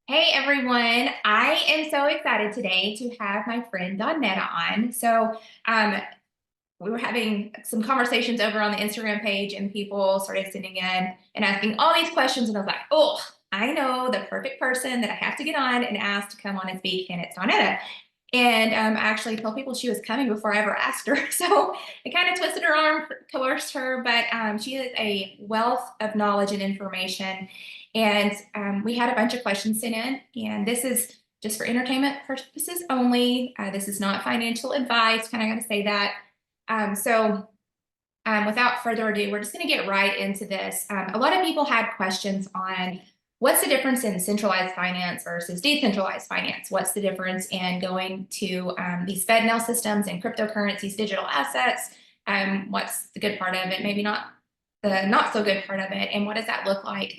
Hey everyone, I am so excited today to have my friend Donetta on. Um, we were having some conversations over on the Instagram page, and people started sending in and asking all these questions. And I was like, oh, I know the perfect person that I have to get on and ask to come on and speak, and it's Donetta. And I actually told people she was coming before I ever asked her. So I kind of twisted her arm, coerced her, but she is a wealth of knowledge and information. And we had a bunch of questions sent in, and this is just for entertainment purposes only. This is not financial advice, kind of got to say that. Without further ado, we're just going to get right into this. A lot of people had questions on what's the difference in centralized finance versus decentralized finance? What's the difference in going to these FedNow systems and cryptocurrencies, digital assets? What's the good part of it? Maybe not the not so good part of it. And what does that look like?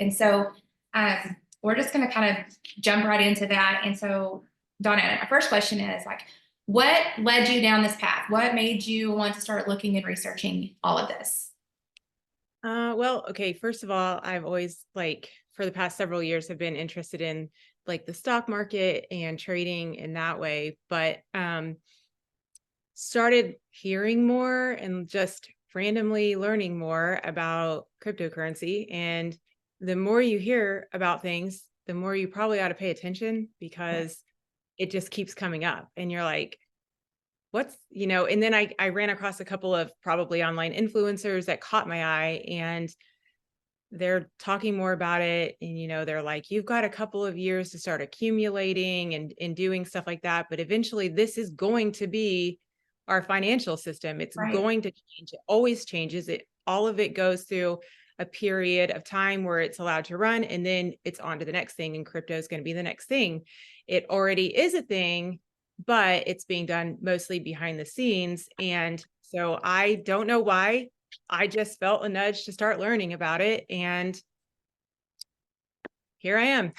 We're just going to kind of jump right into that. And so, Donna, my first question is like, what led you down this path? What made you want to start looking and researching all of this? Okay, first of all, I've always for the past several years have been interested in the stock market and trading in that way, but started hearing more and just randomly learning more about cryptocurrency. And the more you hear about things, the more you probably ought to pay attention because it just keeps coming up and you're like, and then I ran across a couple of probably online influencers that caught my eye, and they're talking more about it. And, they're like, you've got a couple of years to start accumulating and doing stuff like that. But eventually this is going to be our financial system. It's Right. going to change. It always changes. All of it goes through a period of time where it's allowed to run, and then it's on to the next thing. And crypto is going to be the next thing. It already is a thing, but it's being done mostly behind the scenes. And so I don't know why. I just felt a nudge to start learning about it. And here I am.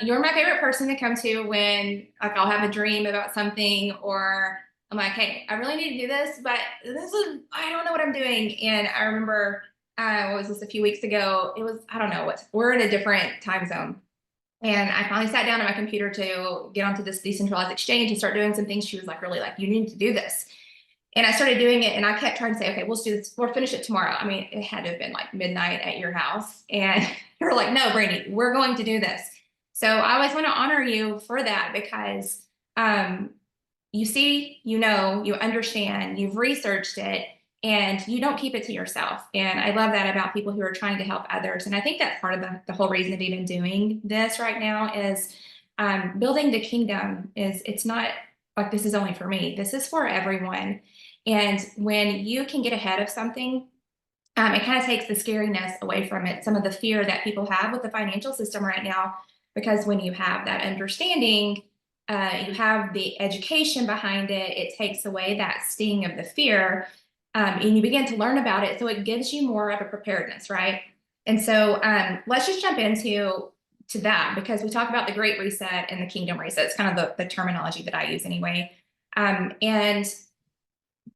You're my favorite person to come to when like I'll have a dream about something, or I'm like, hey, I really need to do this, but I don't know what I'm doing. And I remember what was this, a few weeks ago? It was, I don't know what, we're in a different time zone. And I finally sat down at my computer to get onto this decentralized exchange and start doing some things. She was like, really, like, you need to do this. And I started doing it, and I kept trying to say, okay, we'll do this, we'll finish it tomorrow. I mean, it had to have been like midnight at your house. And you're like, no, Brandy, we're going to do this. So I always want to honor you for that because you see, you understand, you've researched it, and you don't keep it to yourself. And I love that about people who are trying to help others. And I think that's part of the whole reason of even doing this right now is building the kingdom is it's not like this is only for me. This is for everyone. And when you can get ahead of something, it kind of takes the scariness away from it, some of the fear that people have with the financial system right now. Because when you have that understanding, you have the education behind it, it takes away that sting of the fear, and you begin to learn about it. So it gives you more of a preparedness, right? And so let's just jump into that because we talk about the Great Reset and the Kingdom Reset. It's kind of the terminology that I use anyway. And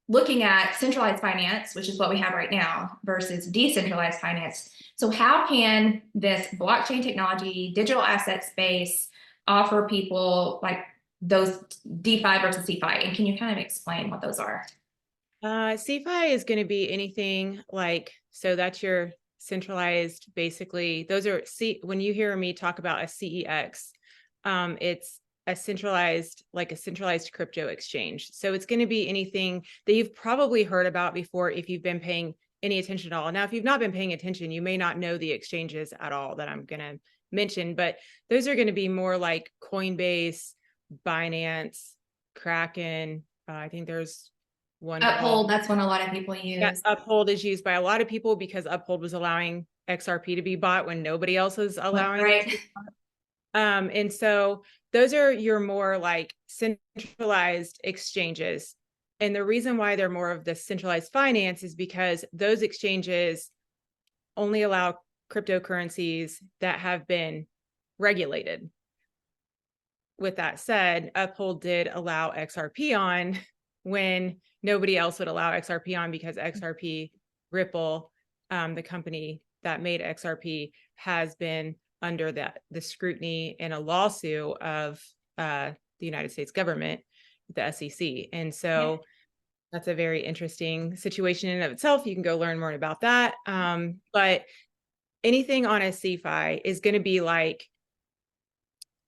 looking at centralized finance, which is what we have right now, versus decentralized finance. So, how can this blockchain technology, digital asset space offer people like those DeFi versus CeFi? And can you kind of explain what those are? CeFi is going to be anything so that's your centralized, basically. Those are, when you hear me talk about a CEX, it's a centralized crypto exchange. So it's going to be anything that you've probably heard about before if you've been paying any attention at all. Now, if you've not been paying attention, you may not know the exchanges at all that I'm going to mention, but those are going to be more like Coinbase, Binance, Kraken. I think there's one called, Uphold, that's one a lot of people yeah, use. Uphold is used by a lot of people because Uphold was allowing XRP to be bought when nobody else was allowing it to Right. be bought. And so those are your more like centralized exchanges. And the reason why they're more of the centralized finance is because those exchanges only allow cryptocurrencies that have been regulated. With that said, Uphold did allow XRP on when nobody else would allow XRP on because XRP, Ripple, the company that made XRP, has been under the scrutiny and a lawsuit of the United States government, the SEC. And Yeah. so that's a very interesting situation in and of itself. You can go learn more about that. But anything on a CeFi is going to be like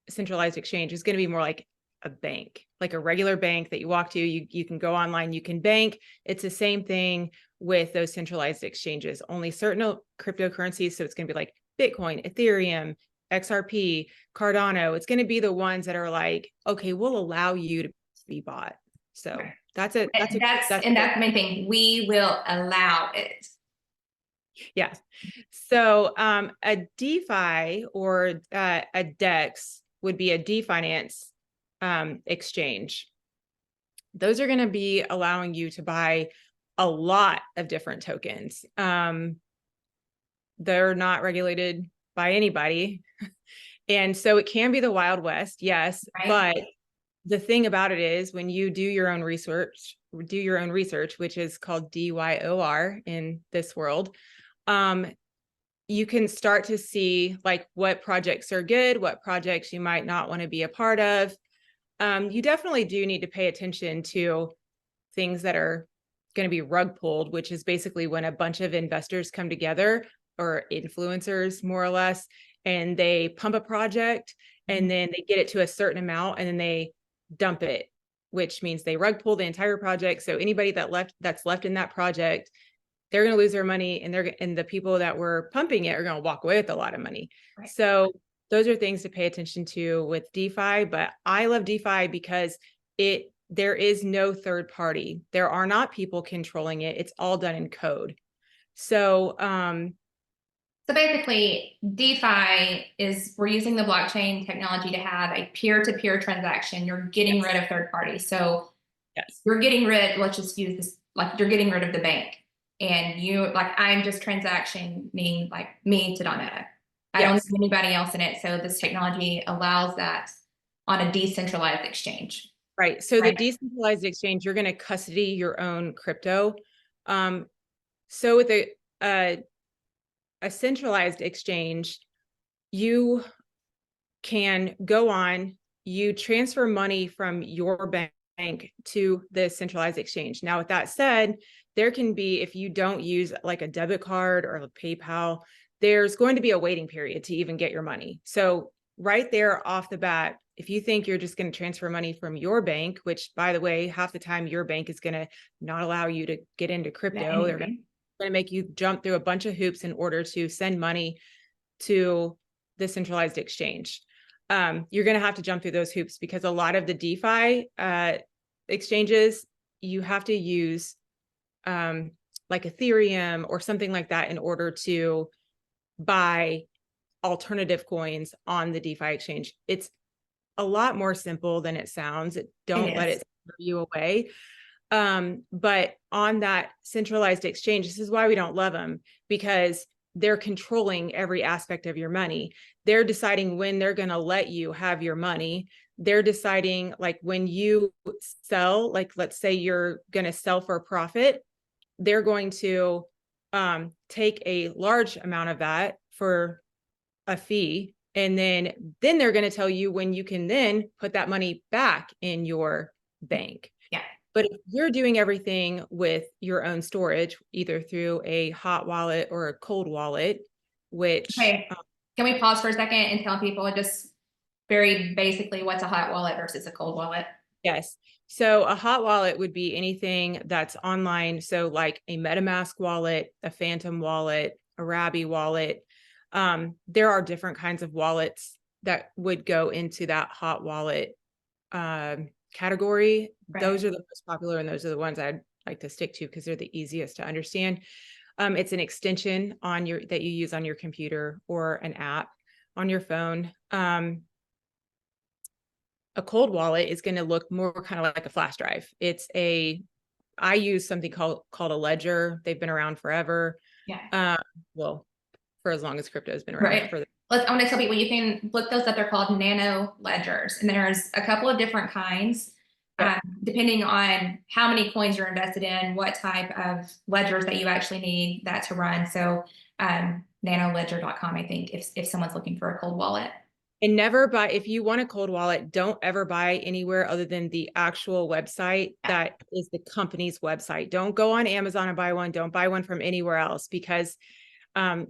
centralized exchange is going to be more like a bank, like a regular bank that you walk to. You can go online, you can bank. It's the same thing with those centralized exchanges, only certain cryptocurrencies. So it's going to be like Bitcoin, Ethereum, XRP, Cardano. It's going to be the ones that are like, okay, we'll allow you to be bought. So that's it. That's the main thing. We will allow it. Yeah. So a DeFi or a DEX would be a definance exchange. Those are going to be allowing you to buy a lot of different tokens. They're not regulated by anybody. And so it can be the Wild West, yes, Right? but the thing about it is when you do your own research, which is called DYOR in this world, you can start to see like what projects are good, what projects you might not want to be a part of. You definitely do need to pay attention to things that are going to be rug pulled, which is basically when a bunch of investors come together or influencers more or less, and they pump a project and then they get it to a certain amount and then they dump it, which means they rug pull the entire project. So anybody that's left in that project, they're going to lose their money, and the people that were pumping it are going to walk away with a lot of money. Right. So those are things to pay attention to with DeFi. But I love DeFi because there is no third party. There are not people controlling it. It's all done in code. So So basically, DeFi is we're using the blockchain technology to have a peer-to-peer transaction. You're getting rid of third parties. So yes, you're getting rid, let's just use this, like you're getting rid of the bank. And you, like, I'm just transactioning like me to Donetta. I don't yes, need anybody else in it. So this technology allows that on a decentralized exchange. right. So the Right. decentralized exchange, you're going to custody your own crypto. So with a centralized exchange, you can go on, you transfer money from your bank to the centralized exchange. Now, with that said, there can be, if you don't use like a debit card or a PayPal, there's going to be a waiting period to even get your money. So right there off the bat, if you think you're just going to transfer money from your bank, which by the way, half the time your bank is going to not allow you to get into crypto, they're going to make you jump through a bunch of hoops in order to send money to the centralized exchange. You're going to have to jump through those hoops because a lot of the DeFi exchanges, you have to use like Ethereum or something like that in order to buy alternative coins on the DeFi exchange. It's a lot more simple than it sounds. Don't let it scare you away. But on that centralized exchange, this is why we don't love them, because they're controlling every aspect of your money. They're deciding when they're going to let you have your money. They're deciding like when you sell, like let's say you're going to sell for a profit, they're going to take a large amount of that for a fee. And then they're going to tell you when you can then put that money back in your bank. Yeah. But if you're doing everything with your own storage, either through a hot wallet or a cold wallet, which... Okay. Can we pause for a second and tell people just very basically what's a hot wallet versus a cold wallet? Yes. So a hot wallet would be anything that's online. So like a MetaMask wallet, a Phantom wallet, a Rabby wallet. There are different kinds of wallets that would go into that hot wallet category. Right. Those are the most popular, and those are the ones I'd like to stick to because they're the easiest to understand. It's an extension that you use on your computer or an app on your phone. A cold wallet is going to look more kind of like a flash drive. I use something called a ledger. They've been around forever. Yeah. Well, for as long as crypto has been around. Right. I want to tell people you can look those up. They're called nano ledgers, and there's a couple of different kinds, depending on how many coins you're invested in, what type of ledgers that you actually need that to run. So nanoledger.com, I think, if someone's looking for a cold wallet. And never buy, if you want a cold wallet, don't ever buy anywhere other than the actual website that is the company's website. Don't go on Amazon and buy one. Don't buy one from anywhere else, because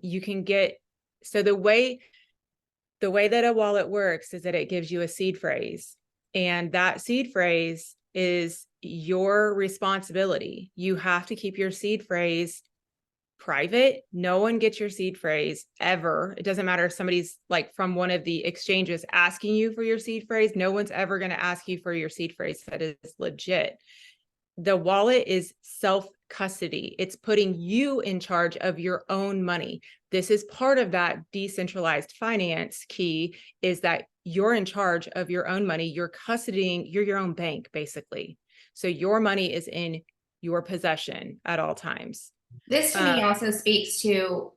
you can get, so the way that a wallet works is that it gives you a seed phrase, and that seed phrase is your responsibility. You have to keep your seed phrase private. No one gets your seed phrase ever. It doesn't matter if somebody's like from one of the exchanges asking you for your seed phrase. No one's ever going to ask you for your seed phrase that is legit. The wallet is self-custody. It's putting you in charge of your own money. This is part of that decentralized finance key, is that you're in charge of your own money. You're custodying, you're your own bank, basically. So your money is in your possession at all times. This to me also speaks to,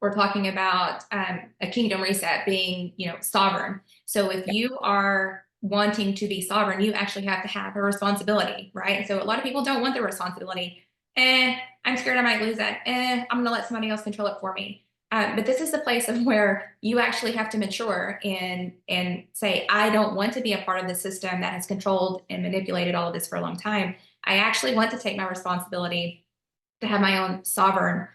we're talking about a kingdom reset being, sovereign. So if you are wanting to be sovereign, you actually have to have a responsibility, right? So a lot of people don't want the responsibility. I'm scared I might lose that. I'm going to let somebody else control it for me. But this is the place of where you actually have to mature and say, I don't want to be a part of the system that has controlled and manipulated all of this for a long time. I actually want to take my responsibility to have my own sovereign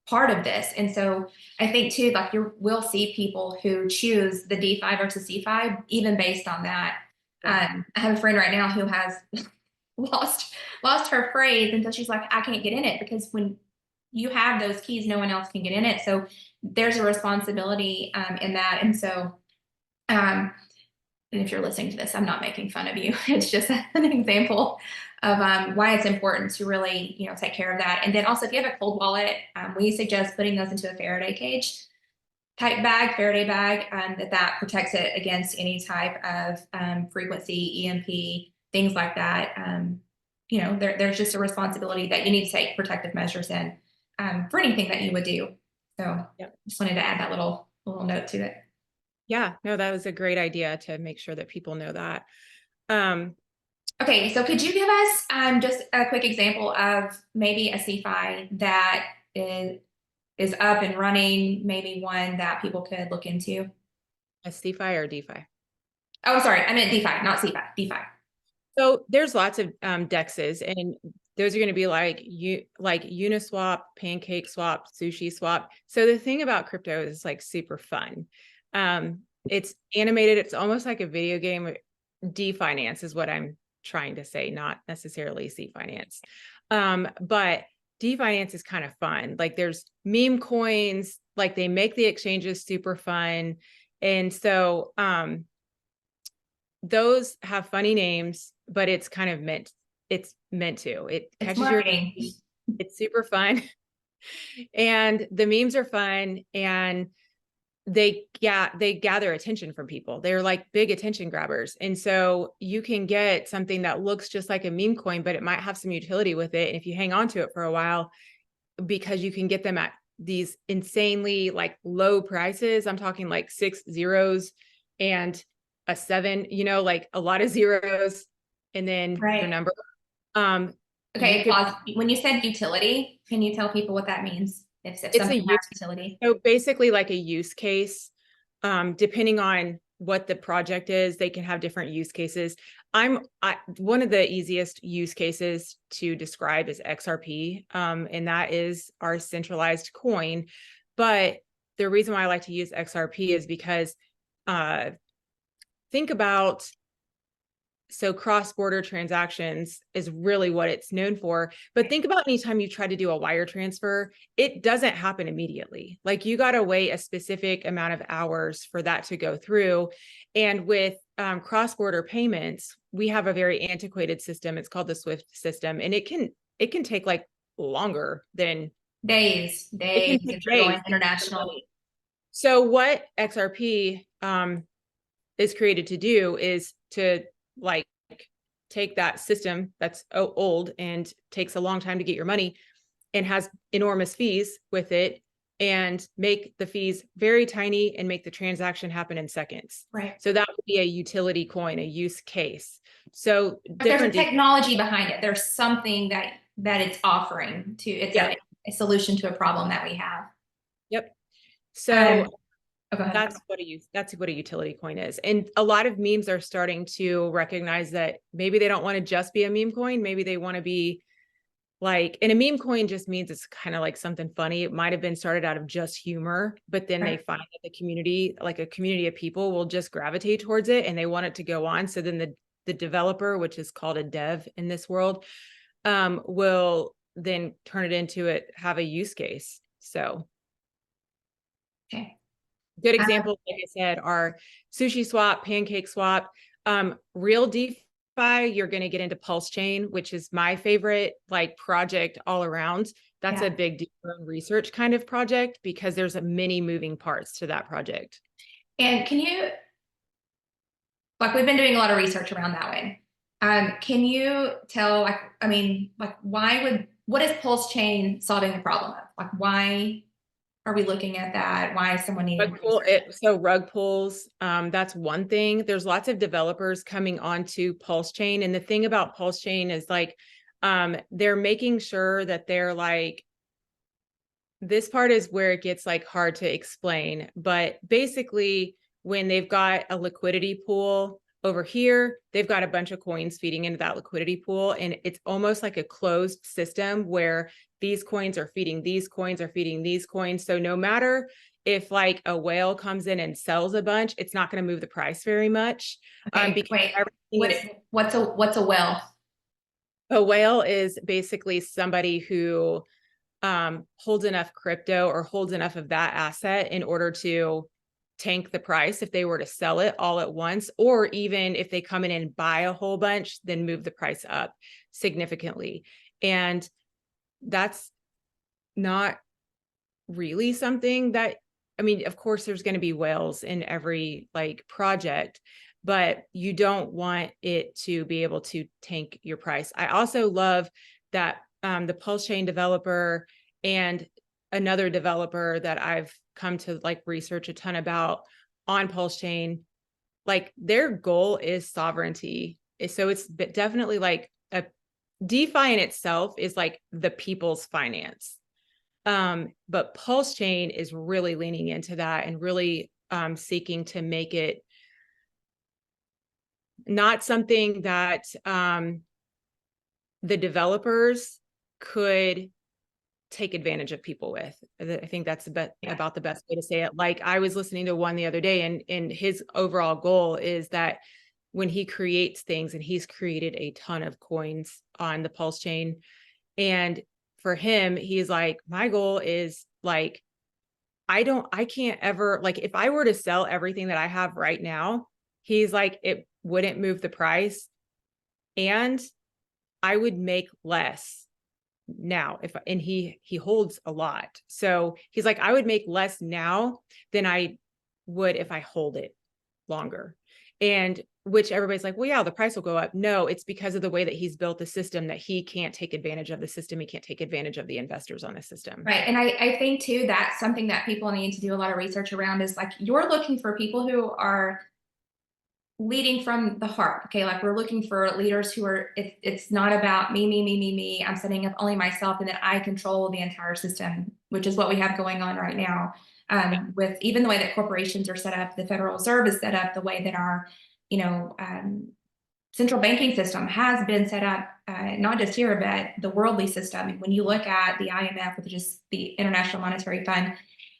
part of this. And so I think too, like we'll see people who choose the DeFi versus CeFi, even based on that. I have a friend right now who has lost her phrase until she's like, I can't get in it, because when you have those keys, no one else can get in it. So there's a responsibility in that. And so, and if you're listening to this, I'm not making fun of you. It's just an example of why it's important to really, take care of that. And then also, if you have a cold wallet, we suggest putting those into a Faraday cage type bag, Faraday bag, that protects it against any type of frequency, EMP, things like that. There's just a responsibility that you need to take protective measures in for anything that you would do. So just wanted to add that little note to it. Yeah, no, that was a great idea to make sure that people know that. Okay, so could you give us just a quick example of maybe a CeFi that is up and running, maybe one that people could look into? A CeFi or DeFi? Oh, sorry, I meant DeFi, not CeFi, DeFi. So there's lots of dexes, and those are going to be like Uniswap, Pancake Swap, Sushi Swap. So the thing about crypto is like super fun. It's animated. It's almost like a video game. D-finance is what I'm trying to say, not necessarily C-finance. But D-finance is kind of fun. Like there's meme coins, like they make the exchanges super fun. And so those have funny names, but it's kind of meant to. It catches your attention. It's super fun. And the memes are fun, and they gather attention from people. They're like big attention grabbers. And so you can get something that looks just like a meme coin, but it might have some utility with it. And if you hang on to it for a while, because you can get them at these insanely like low prices, I'm talking like 6 zeros and a 7, like a lot of zeros and then your number. Okay, pause. When you said utility, can you tell people what that means? If It's a utility. So basically like a use case, depending on what the project is, they can have different use cases. One of the easiest use cases to describe is XRP, and that is our centralized coin. But the reason why I like to use XRP is because think about, so cross-border transactions is really what it's known for. But think about anytime you try to do a wire transfer, it doesn't happen immediately. Like you got to wait a specific amount of hours for that to go through. And with cross-border payments, we have a very antiquated system. It's called the SWIFT system. And it can take like longer than days if you're going international. So what XRP is created to do is to like take that system that's old and takes a long time to get your money and has enormous fees with it, and make the fees very tiny and make the transaction happen in seconds. Right. So that would be a utility coin, a use case. So but there's a technology behind it. There's something that it's offering to. It's a solution to a problem that we have. Yep. So Oh, go ahead. that's what a utility coin is. And a lot of memes are starting to recognize that maybe they don't want to just be a meme coin. Maybe they want to be like, and a meme coin just means it's kind of like something funny. It might have been started out of just humor, but then they find that the community, like a community of people, will just gravitate towards it and they want it to go on. So then the developer, which is called a dev in this world, will then turn it into have a use case. So Okay. good examples, like I said, are Sushi Swap, Pancake Swap, real DeFi. You're going to get into Pulsechain, which is my favorite like project all around. That's a big deeper research kind of project because there's many moving parts to that project. And can you, like, we've been doing a lot of research around that one. Can you tell, like, I mean, like, what is Pulsechain solving the problem of? Like, why are we looking at that? Why is someone needing research? So rug pulls, that's one thing. There's lots of developers coming onto Pulsechain. And the thing about Pulsechain is like, they're making sure that they're like, this part is where it gets like hard to explain, but basically when they've got a liquidity pool over here, they've got a bunch of coins feeding into that liquidity pool. And it's almost like a closed system where these coins are feeding these coins are feeding these coins. So no matter if like a whale comes in and sells a bunch, it's not going to move the price very much. Okay, wait, what's a whale? A whale is basically somebody who holds enough crypto or holds enough of that asset in order to tank the price if they were to sell it all at once, or even if they come in and buy a whole bunch, then move the price up significantly. And that's not really something that, I mean, of course, there's going to be whales in every like project, but you don't want it to be able to tank your price. I also love that the Pulsechain developer and another developer that I've come to like research a ton about on Pulsechain, like their goal is sovereignty. So it's definitely like a DeFi in itself is like the people's finance. But Pulsechain is really leaning into that and really seeking to make it not something that the developers could take advantage of people with. I think that's about the best way to say it. Like I was listening to one the other day, and his overall goal is that when he creates things, and he's created a ton of coins on the Pulsechain, and for him, he's like, my goal is like, I can't ever, like, if I were to sell everything that I have right now, he's like, it wouldn't move the price. And I would make less now and he holds a lot. So he's like, I would make less now than I would if I hold it longer. And which everybody's like, well, yeah, the price will go up. No, it's because of the way that he's built the system that he can't take advantage of the system. He can't take advantage of the investors on the system. Right. And I think too, that's something that people need to do a lot of research around is like, you're looking for people who are leading from the heart. Okay. Like we're looking for leaders who are, it's not about me. I'm setting up only myself and then I control the entire system, which is what we have going on right now. With even the way that corporations are set up, the Federal Reserve is set up, the way that our, central banking system has been set up, not just here, but the worldly system. And when you look at the IMF, which is the International Monetary Fund,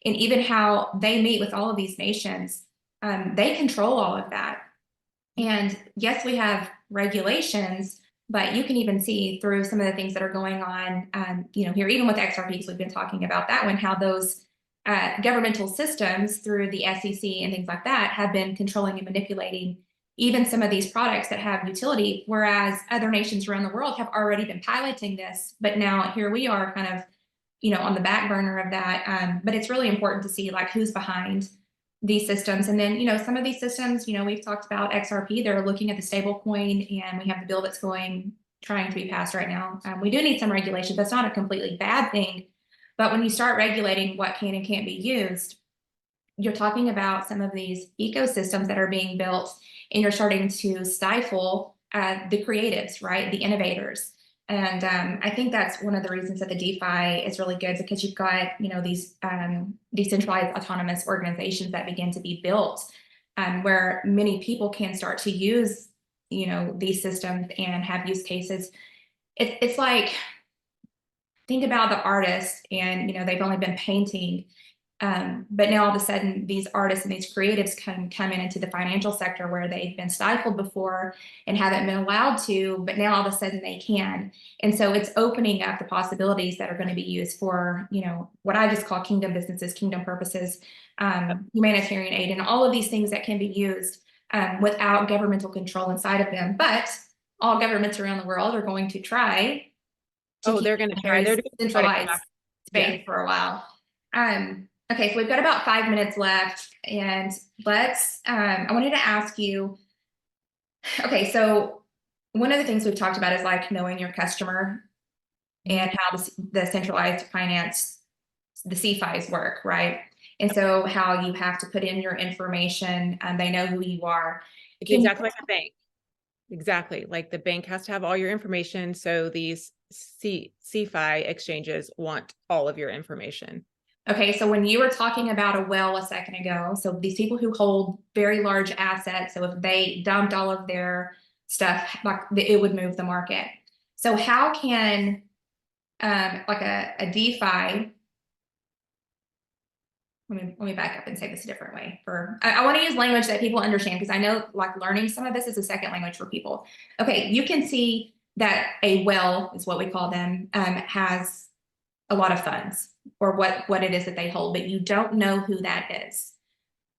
and even how they meet with all of these nations, they control all of that. And yes, we have regulations, but you can even see through some of the things that are going on, here, even with XRPs, we've been talking about that one, how those governmental systems through the SEC and things like that have been controlling and manipulating even some of these products that have utility, whereas other nations around the world have already been piloting this. But now here we are kind of, on the back burner of that. But it's really important to see like who's behind these systems. And then, some of these systems, we've talked about XRP, they're looking at the stable coin, and we have the bill that's trying to be passed right now. We do need some regulation. That's not a completely bad thing. But when you start regulating what can and can't be used, you're talking about some of these ecosystems that are being built, and you're starting to stifle the creatives, right? The innovators. And I think that's one of the reasons that the DeFi is really good, because you've got, these decentralized autonomous organizations that begin to be built, where many people can start to use, these systems and have use cases. It's like, think about the artist, and they've only been painting, but now all of a sudden these artists and these creatives can come into the financial sector where they've been stifled before and haven't been allowed to, but now all of a sudden they can. And so it's opening up the possibilities that are going to be used for, what I just call kingdom businesses, kingdom purposes, humanitarian aid, and all of these things that can be used without governmental control inside of them. But all governments around the world are going to try to Oh, keep they're it going in to a try. very They're going to try to come centralized back. space for a while. Okay, so we've got about 5 minutes left, and I wanted to ask you, okay, so one of the things we've talked about is like knowing your customer and how the centralized finance, the CFIs work, right? And so how you have to put in your information and they know who you are. It's Can you exactly like a bank. Exactly. Like the bank has to have all your information. So these CFI exchanges want all of your information. Okay, so when you were talking about a well a second ago, so these people who hold very large assets, so if they dumped all of their stuff, like it would move the market. So how can like a DeFi, let me back up and say this a different way. I want to use language that people understand, because I know like learning some of this is a second language for people. Okay, you can see that a well is what we call them, has a lot of funds, or what it is that they hold, but you don't know who that is.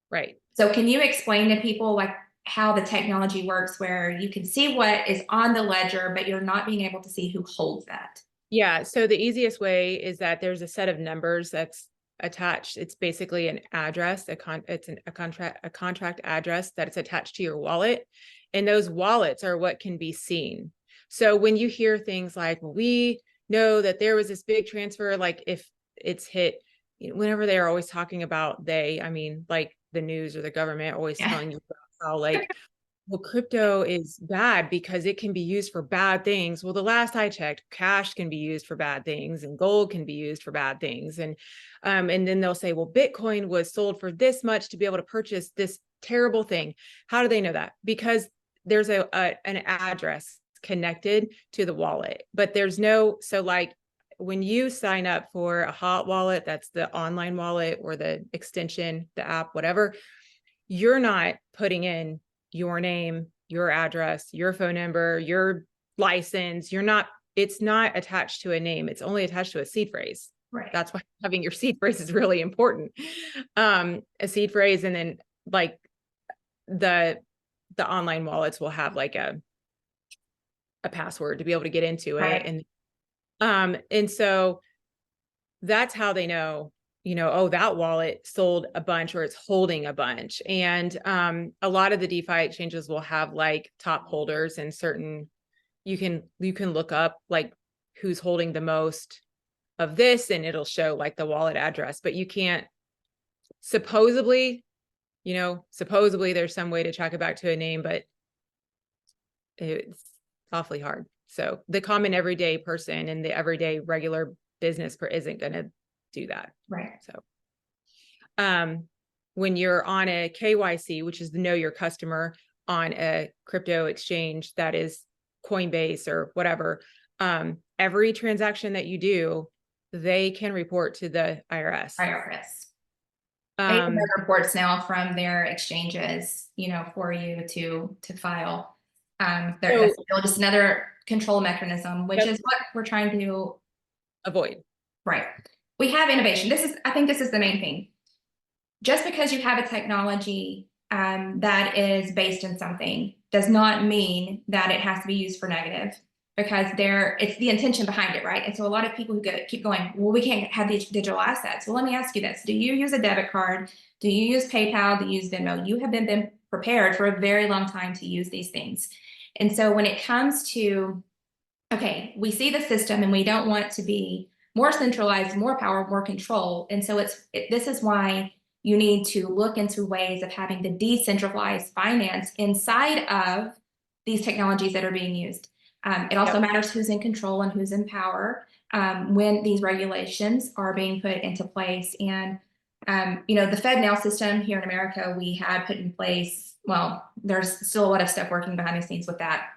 Right. So can you explain to people like how the technology works, where you can see what is on the ledger, but you're not being able to see who holds that? Yeah. So the easiest way is that there's a set of numbers that's attached. It's basically an address, a contract address that is attached to your wallet. And those wallets are what can be seen. So when you hear things like, well, we know that there was this big transfer, like if it's hit, whenever they're always talking about I mean, like the news or the government always telling you about how like, well, crypto is bad because it can be used for bad things. Well, the last I checked, cash can be used for bad things and gold can be used for bad things. And then they'll say, well, Bitcoin was sold for this much to be able to purchase this terrible thing. How do they know that? Because there's an address connected to the wallet, but so like when you sign up for a hot wallet, that's the online wallet or the extension, the app, whatever, you're not putting in your name, your address, your phone number, your license. It's not attached to a name. It's only attached to a seed phrase. Right. That's why having your seed phrase is really important. A seed phrase, and then like the online wallets will have like a password to be able to get into it. Right. And so that's how they know, oh, that wallet sold a bunch or it's holding a bunch. And a lot of the DeFi exchanges will have like top holders and certain, you can look up like who's holding the most of this, and it'll show like the wallet address, but you can't supposedly there's some way to track it back to a name, but it's awfully hard. So the common everyday person and the everyday regular business isn't going to do that. Right. So when you're on a KYC, which is the know your customer on a crypto exchange that is Coinbase or whatever, every transaction that you do, they can report to the IRS. They have reports now from their exchanges, for you to file. That's still just another control mechanism, which is what we're trying to avoid. Right. We have innovation. I think this is the main thing. Just because you have a technology that is based in something does not mean that it has to be used for negative, because it's the intention behind it, right? And so a lot of people who keep going, well, we can't have these digital assets. Well, let me ask you this. Do you use a debit card? Do you use PayPal? Do you use Venmo? You have been prepared for a very long time to use these things. And so when it comes to, okay, we see the system and we don't want it to be more centralized, more power, more control. And so this is why you need to look into ways of having the decentralized finance inside of these technologies that are being used. It also Yep. matters who's in control and who's in power when these regulations are being put into place. And the Fed now system here in America, we had put in place. Well, there's still a lot of stuff working behind the scenes with that,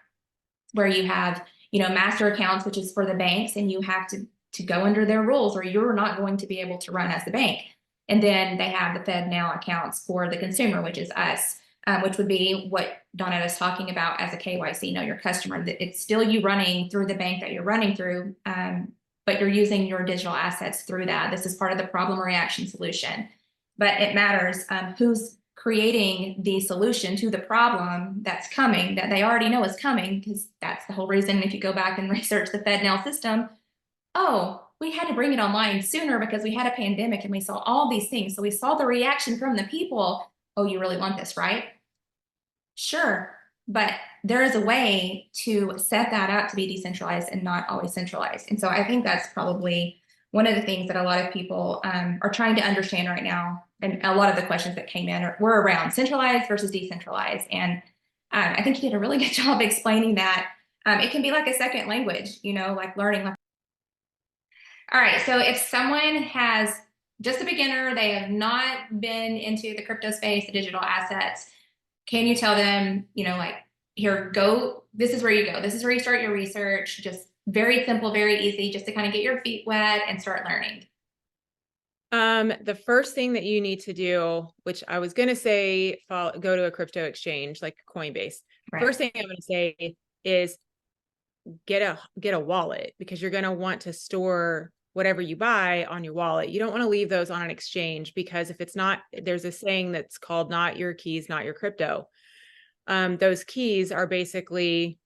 where you have master accounts, which is for the banks, and you have to go under their rules, or you're not going to be able to run as the bank. And then they have the Fed now accounts for the consumer, which is us, which would be what Donna is talking about as a KYC, know your customer. It's still you running through the bank that you're running through, but you're using your digital assets through that. This is part of the problem reaction solution. But it matters who's creating the solution to the problem that's coming, that they already know is coming, because that's the whole reason. If you go back and research the FedNow system, oh, we had to bring it online sooner because we had a pandemic and we saw all these things. So we saw the reaction from the people. Oh, you really want this, right? Sure. But there is a way to set that up to be decentralized and not always centralized. And so I think that's probably one of the things that a lot of people are trying to understand right now. And a lot of the questions that came in were around centralized versus decentralized. And I think you did a really good job explaining that. It can be like a second language, like learning. All right, so if someone has just a beginner, they have not been into the crypto space, the digital assets, can you tell them, like, here, go, this is where you go. This is where you start your research. Just very simple, very easy, just to kind of get your feet wet and start learning. The first thing that you need to do, which I was going to say, go to a crypto exchange like Coinbase. Right. First thing I'm going to say is get a wallet, because you're going to want to store whatever you buy on your wallet. You don't want to leave those on an exchange, because if it's not, there's a saying that's called not your keys, not your crypto. Those keys are basically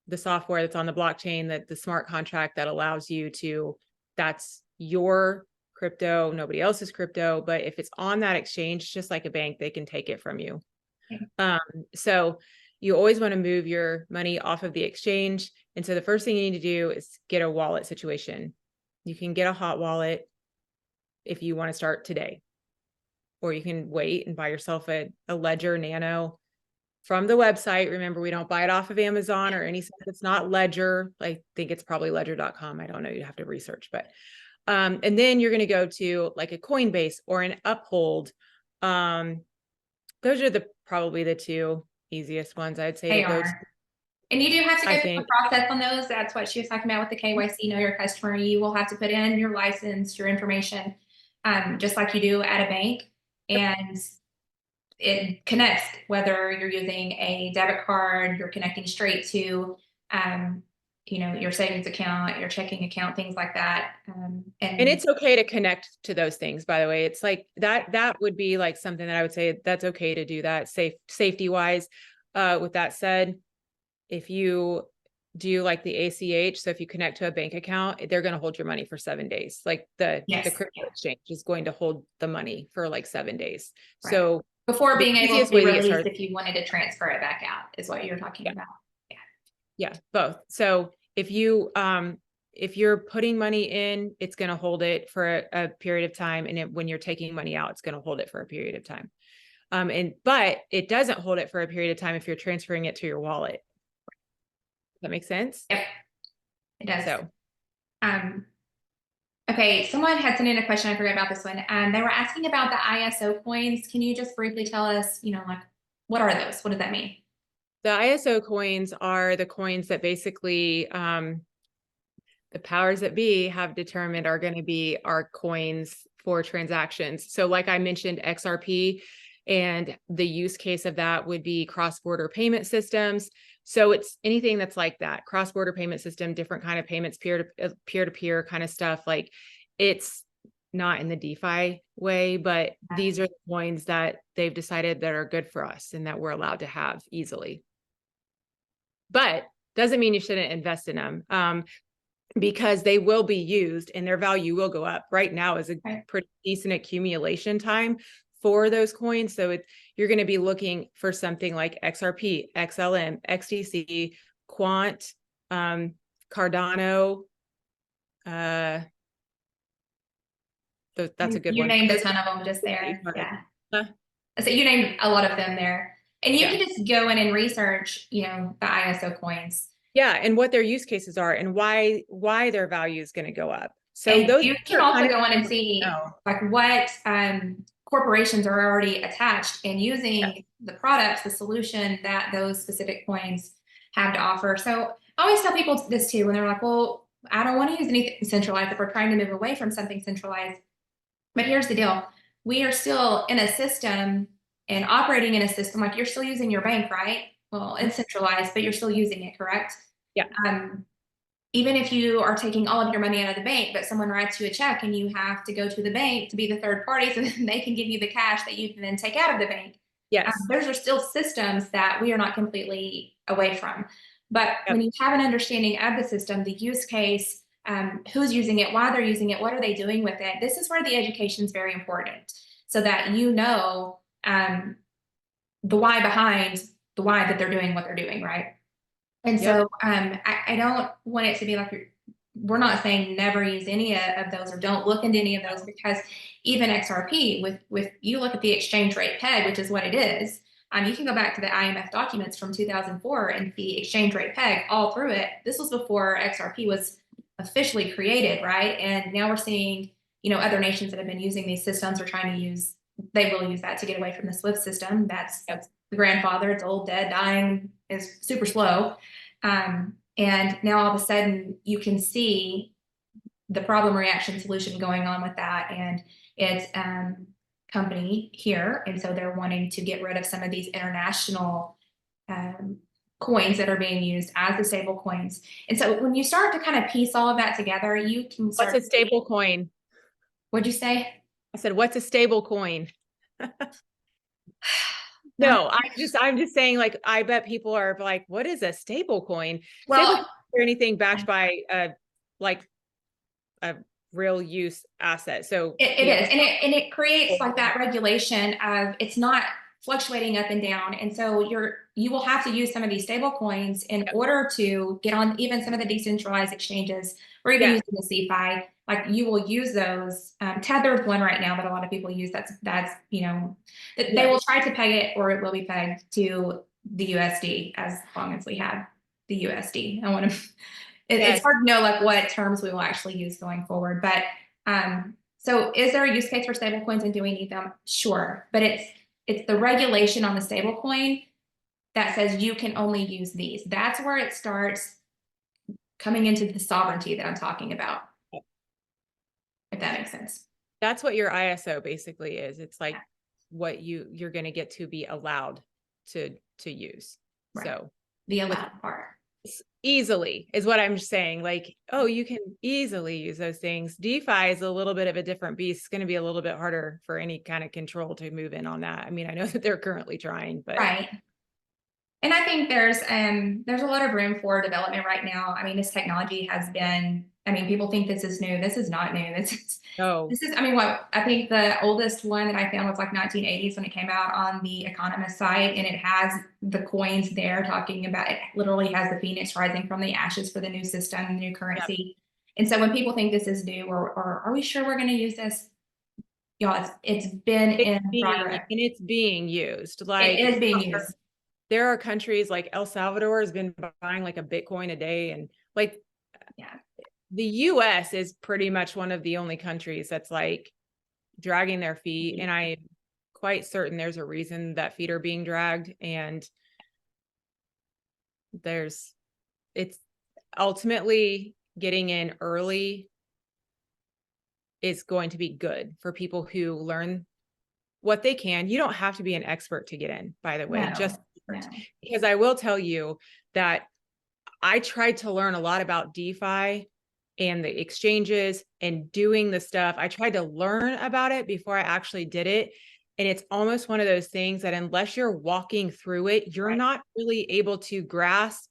the software that's on the blockchain, that the smart contract that allows you to, that's your crypto, nobody else's crypto. But if it's on that exchange, just like a bank, they can take it from you. So you always want to move your money off of the exchange. And so the first thing you need to do is get a wallet situation. You can get a hot wallet if you want to start today, or you can wait and buy yourself a Ledger Nano from the website. Remember, we don't buy it off of Amazon or any site that's not Ledger. I think it's probably ledger.com. I don't know. You have to research, but and then you're going to go to like a Coinbase or an Uphold. Those are probably the two easiest ones I'd say to go to. And you do have to go through the process on those. That's what she was talking about with the KYC, know your customer. You will have to put in your license, your information, just like you do at a bank. And it connects, whether you're using a debit card, you're connecting straight to, your savings account, your checking account, things like that. And it's okay to connect to those things, by the way. It's like that would be like something that I would say that's okay to do that safety wise. With that said, if you do like the ACH, so if you connect to a bank account, they're going to hold your money for 7 days. Like the crypto exchange is going to hold the money for like 7 days. Right. So before being able to be released, if you wanted to transfer it back out, is what you're talking about. Yeah, both. So if you're putting money in, it's going to hold it for a period of time, and when you're taking money out, it's going to hold it for a period of time. But it doesn't hold it for a period of time if you're transferring it to your wallet. Does that make sense? Yep, it does. So, okay, someone had sent in a question. I forgot about this one. They were asking about the ISO coins. Can you just briefly tell us, like, what are those? What does that mean? The ISO coins are the coins that basically the powers that be have determined are going to be our coins for transactions. So like I mentioned, XRP, and the use case of that would be cross-border payment systems. So it's anything that's like that, cross-border payment system, different kind of payments, peer-to-peer kind of stuff. Like, it's not in the DeFi way, but these are the coins that they've decided that are good for us and that we're allowed to have easily. But doesn't mean you shouldn't invest in them, because they will be used and their value will go up. Right now is a pretty decent accumulation time for those coins. So you're going to be looking for something like XRP, XLM, XDC, Quant, Cardano. That's a good one. You named a ton of them just there. Yeah. So you named a lot of them there. And you can just go in and research, the ISO coins. Yeah, and what their use cases are and why their value is going to go up. So And those you can are also kind of go on and see no. like what corporations are already attached and Yeah. using the products, the solution that those specific coins have to offer. So I always tell people this too when they're like, well, I don't want to use anything centralized if we're trying to move away from something centralized. But here's the deal. We are still in a system and operating in a system like you're still using your bank, right? Well, Mhm. it's centralized, but you're still using it, correct? Yeah. Um, even if you are taking all of your money out of the bank, but someone writes you a check and you have to go to the bank to be the third party so that they can give you the cash that you can then take out of the bank. Yes. Those are still systems that we are not completely away from. But when Yep. you have an understanding of the system, the use case, who's using it, why they're using it, what are they doing with it, this is where the education is very important so that you know the why behind the why that they're doing what they're doing, right? And Yep. so I don't want it to be like we're not saying never use any of those or don't look into any of those because even XRP with you look at the exchange rate peg, which is what it is. You can go back to the IMF documents from 2004 and the exchange rate peg all through it. This was before XRP was officially created, right? And now we're seeing, other nations that have been using these systems are trying to use, they will use that to get away from the SWIFT system. That's the grandfather. It's old, dead, dying, is super slow. And now all of a sudden you can see the problem reaction solution going on with that. And it's company here. And so they're wanting to get rid of some of these international um, coins that are being used as the stable coins. And so when you start to kind of piece all of that together, you can What's start a to see, stable coin? what'd you say? I said, what's a stable coin? Not, No, I'm just saying, like, I bet people are like, what is a stable coin? Stable well, or anything backed by like a real use asset. So it the is, and it creates like that regulation of it's not fluctuating up and down, and so you will have to use some of these stable coins in order to get on even some of the decentralized exchanges or even yeah, using the CeFi. Like you will use those. Tether's one right now that a lot of people use. That's that they yeah, will try to peg it or it will be pegged to the USD as long as we have the USD. I want to it's yes. hard to know like what terms we will actually use going forward. But so is there a use case for stablecoins and do we need them? Sure. But it's the regulation on the stablecoin that says you can only use these. That's where it starts coming into the sovereignty that I'm talking about, if that makes sense. That's what your ISO basically is. It's like what you're going to get to be allowed to use. Right. So The with allowed part. easily is what I'm saying. Like, oh, you can easily use those things. DeFi is a little bit of a different beast. It's going to be a little bit harder for any kind of control to move in on that. I mean, I know that they're currently trying, but Right. And I think there's a lot of room for development right now. I mean, this technology has been, I mean, people think this is new. This is not new. no, This is, I mean, what I think the oldest one that I found was like 1980s when it came out on the Economist site, and it has the coins there talking about it. Literally has the phoenix rising from the ashes for the new system, the new yeah, currency. And so when people think this is new, or are we sure we're going to use this? Y'all, it's been in progress. it's being used. It Like is being used. there are countries like El Salvador has been buying like a Bitcoin a day, and like Yeah. the US is pretty much one of the only countries that's like dragging their feet. And I'm quite certain there's a reason that feet are being dragged. And it's ultimately getting in early is going to be good for people who learn what they can. You don't have to be an expert to get in, by the way, just No, no. because I will tell you that I tried to learn a lot about DeFi and the exchanges and doing the stuff. I tried to learn about it before I actually did it. And it's almost one of those things that unless you're walking through it, you're Right. not really able to grasp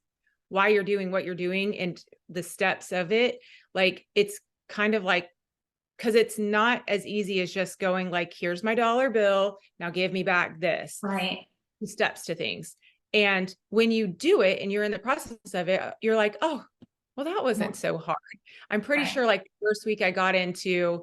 why you're doing what you're doing and the steps of it. Like it's kind of like, because it's not as easy as just going like, here's my dollar bill. Now give me back this. Right. Steps to things. And when you do it and you're in the process of it, you're like, oh, well, that wasn't so hard. I'm pretty Right. sure like the first week I got into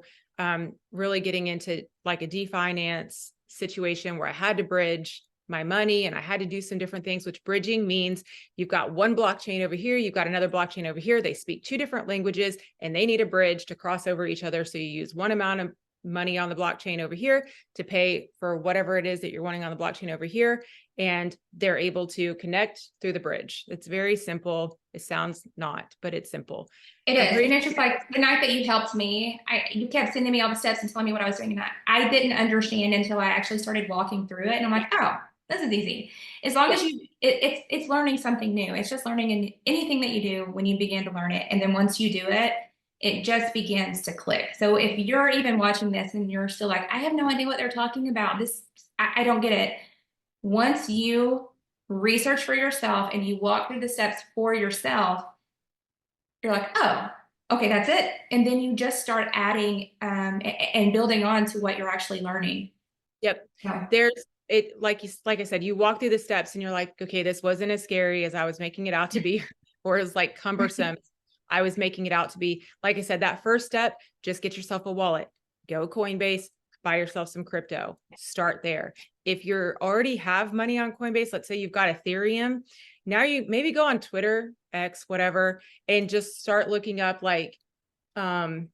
really getting into like a definance situation where I had to bridge my money, and I had to do some different things, which bridging means you've got one blockchain over here, you've got another blockchain over here. They speak two different languages and they need a bridge to cross over each other. So you use one amount of money on the blockchain over here to pay for whatever it is that you're wanting on the blockchain over here. And they're able to connect through the bridge. It's very simple. It sounds not, but it's simple. It is. And it's just like the night that you helped me, you kept sending me all the steps and telling me what I was doing. And I didn't understand until I actually started walking through it. And I'm like, oh, this is easy. As long as it's learning something new. It's just learning in anything that you do when you begin to learn it. And then once you do it, it just begins to click. So if you're even watching this and you're still like, I have no idea what they're talking about, I don't get it. Once you research for yourself and you walk through the steps for yourself, you're like, oh, okay, that's it. And then you just start adding and building on to what you're actually learning. Yep. Yeah. Like I said, you walk through the steps and you're like, okay, this wasn't as scary as I was making it out to be, or as like cumbersome I was making it out to be. Like I said, that first step, just get yourself a wallet, go Coinbase, buy yourself some crypto, start there. If you're already have money on Coinbase, let's say you've got Ethereum, now you maybe go on Twitter, X, whatever, and just start looking up like meme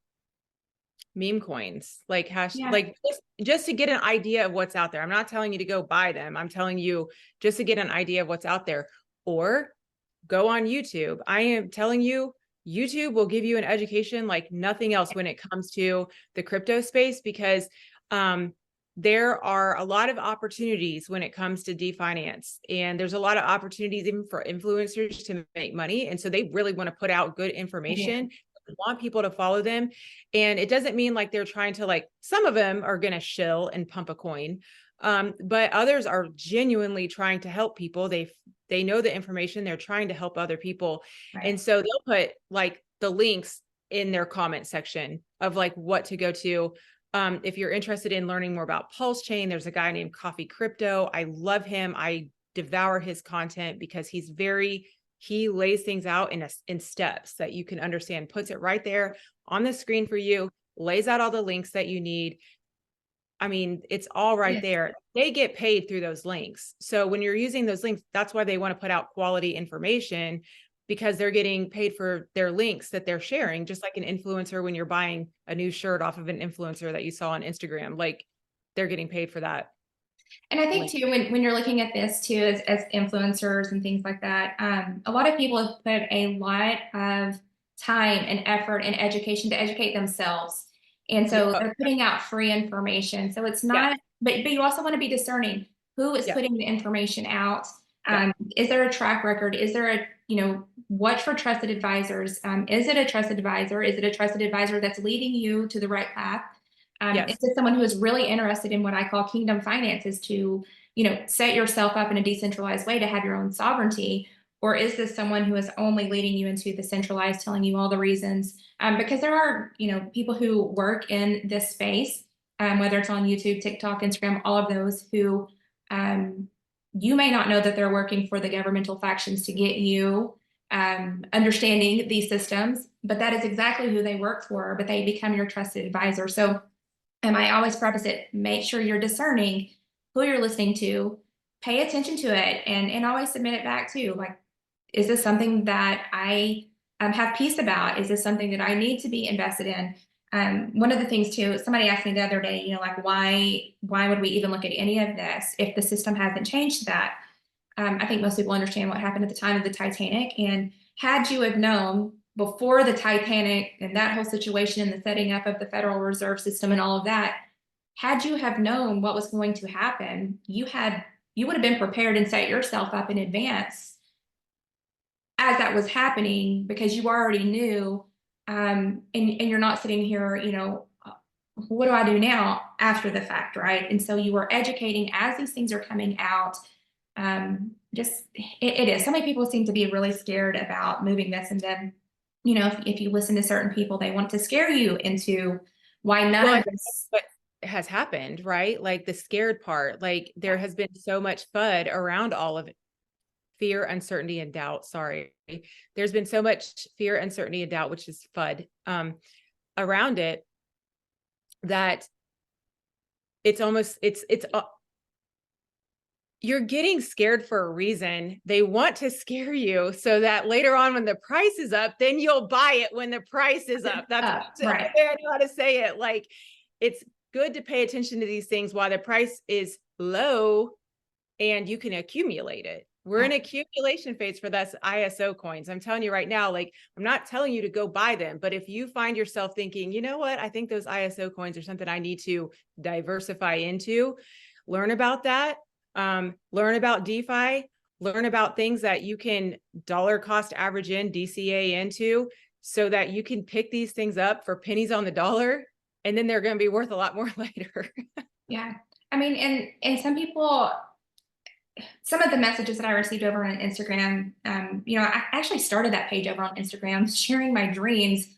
coins, like like just to get an idea of what's out there. I'm not telling you to go buy them. I'm telling you just to get an idea of what's out there. Or go on YouTube. I am telling you, YouTube will give you an education like nothing else when it comes to the crypto space, because there are a lot of opportunities when it comes to definance, and there's a lot of opportunities even for influencers to make money. And so they really want to put out good information, want people to follow them. And it doesn't mean like they're trying to, like, some of them are going to shill and pump a coin. But others are genuinely trying to help people. They know the information, they're trying to help other people. Right. And so they'll put like the links in their comment section of like what to go to. If you're interested in learning more about Pulsechain, there's a guy named Coffee Crypto. I love him. I devour his content because he lays things out in steps that you can understand, puts it right there on the screen for you, lays out all the links that you need. I mean, it's all right there. They get paid through those links. So when you're using those links, that's why they want to put out quality information, because they're getting paid for their links that they're sharing, just like an influencer. When you're buying a new shirt off of an influencer that you saw on Instagram, like they're getting paid for that. And I think too, when you're looking at this too, as influencers and things like that, a lot of people have put a lot of time and effort and education to educate themselves. And so they're putting out free information. So it's not, but you also want to be discerning who is putting the information out. Is there a track record? Is there watch for trusted advisors? Is it a trusted advisor? Is it a trusted advisor that's leading you to the right path? Is it someone who is really interested in what I call kingdom finances, to, set yourself up in a decentralized way to have your own sovereignty? Or is this someone who is only leading you into the centralized, telling you all the reasons? Because there are, people who work in this space, whether it's on YouTube, TikTok, Instagram, all of those, who you may not know that they're working for the governmental factions to get you understanding these systems, but that is exactly who they work for, but they become your trusted advisor. So I always preface it, make sure you're discerning who you're listening to, pay attention to it, and always submit it back to, like, is this something that I have peace about? Is this something that I need to be invested in? One of the things too, somebody asked me the other day, like, why would we even look at any of this if the system hasn't changed that? I think most people understand what happened at the time of the Titanic. And had you have known before the Titanic and that whole situation and the setting up of the Federal Reserve System and all of that, had you have known what was going to happen, you would have been prepared and set yourself up in advance as that was happening, because you already knew, and you're not sitting here, what do I do now after the fact, right? And so you are educating as these things are coming out. It is. So many people seem to be really scared about moving this, and then, if you listen to certain people, they want to scare you into why none of this. What has happened, right? Like the scared part, like there has been so much FUD around all of it. Fear, uncertainty, and doubt. Sorry. There's been so much fear, uncertainty, and doubt, which is FUD, around it, that it's almost, you're getting scared for a reason. They want to scare you so that later on when the price is up, then you'll buy it when the price is up. That's the only Right. way I know how to say it. Like, it's good to pay attention to these things while the price is low and you can accumulate it. We're in accumulation phase for this ISO coins. I'm telling you right now, like, I'm not telling you to go buy them, but if you find yourself thinking, you know what, I think those ISO coins are something I need to diversify into, learn about that. Learn about DeFi, learn about things that you can dollar cost average in, DCA into, so that you can pick these things up for pennies on the dollar, and then they're going to be worth a lot more later. Yeah. I mean, and some people, some of the messages that I received over on Instagram, I actually started that page over on Instagram, sharing my dreams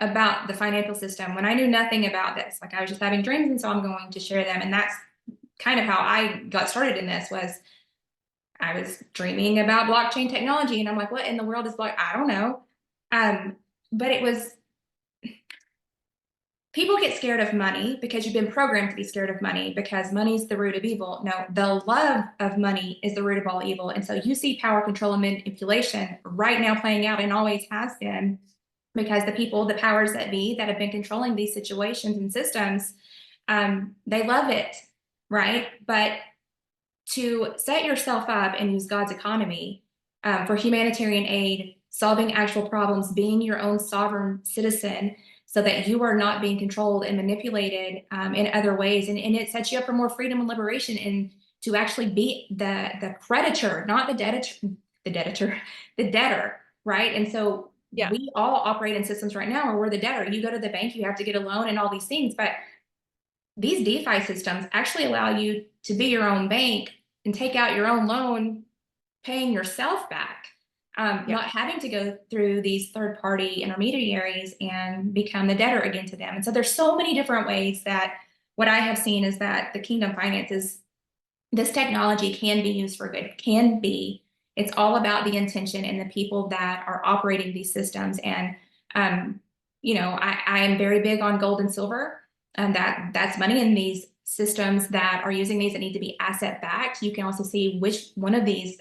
about the financial system when I knew nothing about this. Like, I was just having dreams, and so I'm going to share them. And that's kind of how I got started in this. Was I was dreaming about blockchain technology, and I'm like, what in the world is block? I don't know. But it was, people get scared of money because you've been programmed to be scared of money because money's the root of evil. No, the love of money is the root of all evil. And so you see power, control, and manipulation right now playing out, and always has been, because the people, the powers that be, that have been controlling these situations and systems, they love it, right? But to set yourself up and use God's economy for humanitarian aid, solving actual problems, being your own sovereign citizen, so that you are not being controlled and manipulated in other ways. And it sets you up for more freedom and liberation, and to actually be the creditor, not the debtor, right? And so Yeah. we all operate in systems right now where we're the debtor. You go to the bank, you have to get a loan and all these things, but these DeFi systems actually allow you to be your own bank and take out your own loan, paying yourself back, not having to go through these third-party intermediaries and become the debtor again to them. And so there's so many different ways that what I have seen is that the kingdom finances, this technology can be used for good, can be. It's all about the intention and the people that are operating these systems. And I am very big on gold and silver, and that's money in these systems that are using these that need to be asset backed. You can also see which one of these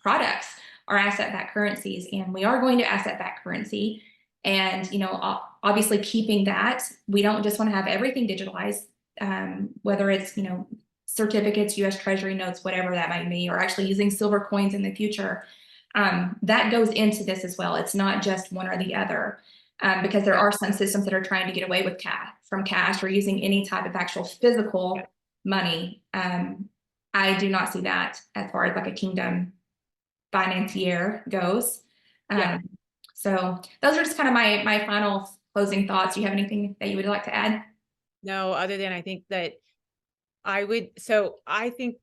products are asset backed currencies, and we are going to asset backed currency. And obviously keeping that, we don't just want to have everything digitalized, whether it's certificates, US Treasury notes, whatever that might be, or actually using silver coins in the future. That goes into this as well. It's not just one or the other, because there are some systems that are trying to get away with cash or using any type of actual physical money. I do not see that as far as like a kingdom financier goes. So those are just kind of my final closing thoughts. Do you have anything that you would like to add? No, other than I think that I think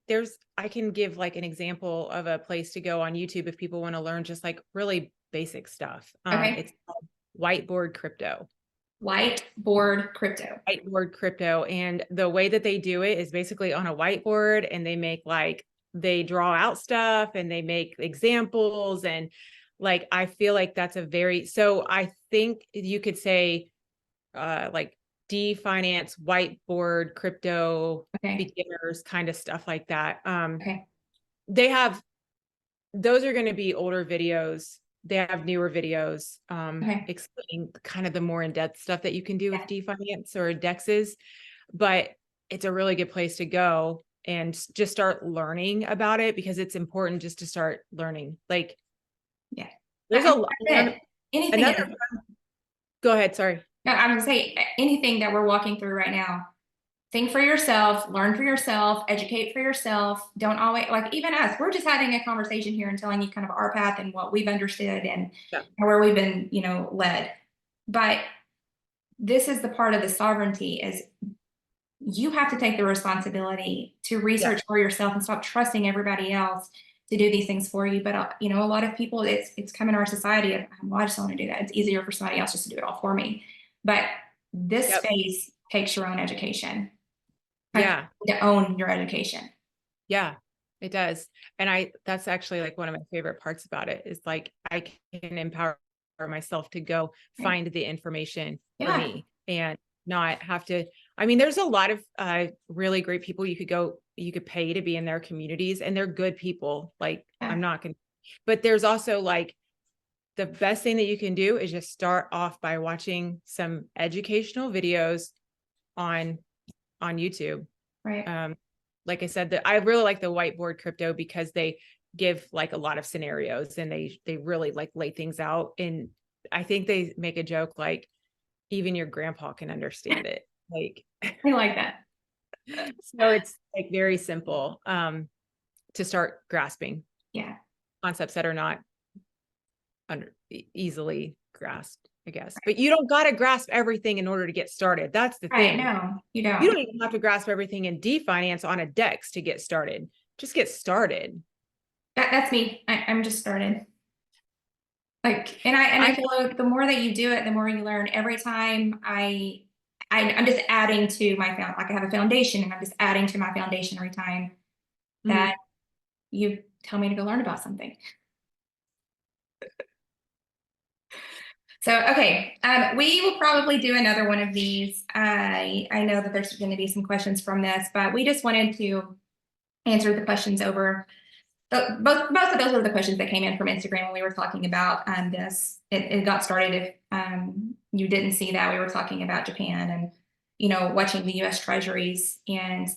I can give like an example of a place to go on YouTube if people want to learn just like really basic stuff. Okay. It's called Whiteboard Crypto. Whiteboard Crypto. Whiteboard Crypto. And the way that they do it is basically on a whiteboard, and they draw out stuff and they make examples. And like, I feel like that's so I think you could say, like, finance whiteboard crypto beginners kind of stuff like that. Those are going to be older videos. They have newer videos explaining kind of the more in-depth stuff that you can do with finance or dexes, but it's a really good place to go and just start learning about it, because it's important just to start learning. Like, there's a lot. Anything. Go ahead. Sorry. No, I was gonna say, anything that we're walking through right now, think for yourself, learn for yourself, educate for yourself. Don't always, like, even us, we're just having a conversation here and telling you kind of our path and what we've understood and where we've been, led. But this is the part of the sovereignty, is you have to take the responsibility to research for yourself and stop trusting everybody else to do these things for you. But a lot of people, it's come in our society of, well, I just don't want to do that. It's easier for somebody else just to do it all for me. But this space takes your own education. To own your education. Yeah, it does. And that's actually like one of my favorite parts about it, is like, I can empower myself to go find the information for me and not have to, I mean, there's a lot of really great people you could pay to be in their communities, and they're good people. Like, Yeah. I'm not gonna, but there's also like the best thing that you can do is just start off by watching some educational videos on YouTube. Right. Like I said, that I really like the whiteboard crypto because they give like a lot of scenarios, and they really like lay things out. And I think they make a joke like even your grandpa can understand it. Like, I like that. so it's like very simple to start grasping Yeah. concepts that are not easily grasped, I guess. But you don't got to grasp everything in order to get started. That's the Right. thing. No, you You don't. don't even have to grasp everything in DeFinance on a DEX to get started. Just get started. That's me. I'm just started. Like, and I feel like the more that you do it, the more you learn. Every time I'm just adding to my like I have a foundation, and I'm just adding to my foundation every time Mhm. that you tell me to go learn about something. So, okay, we will probably do another one of these. I know that there's going to be some questions from this, but we just wanted to answer the questions over. Both of those were the questions that came in from Instagram when we were talking about this. It got started. If you didn't see that, we were talking about Japan and watching the U.S. Treasuries and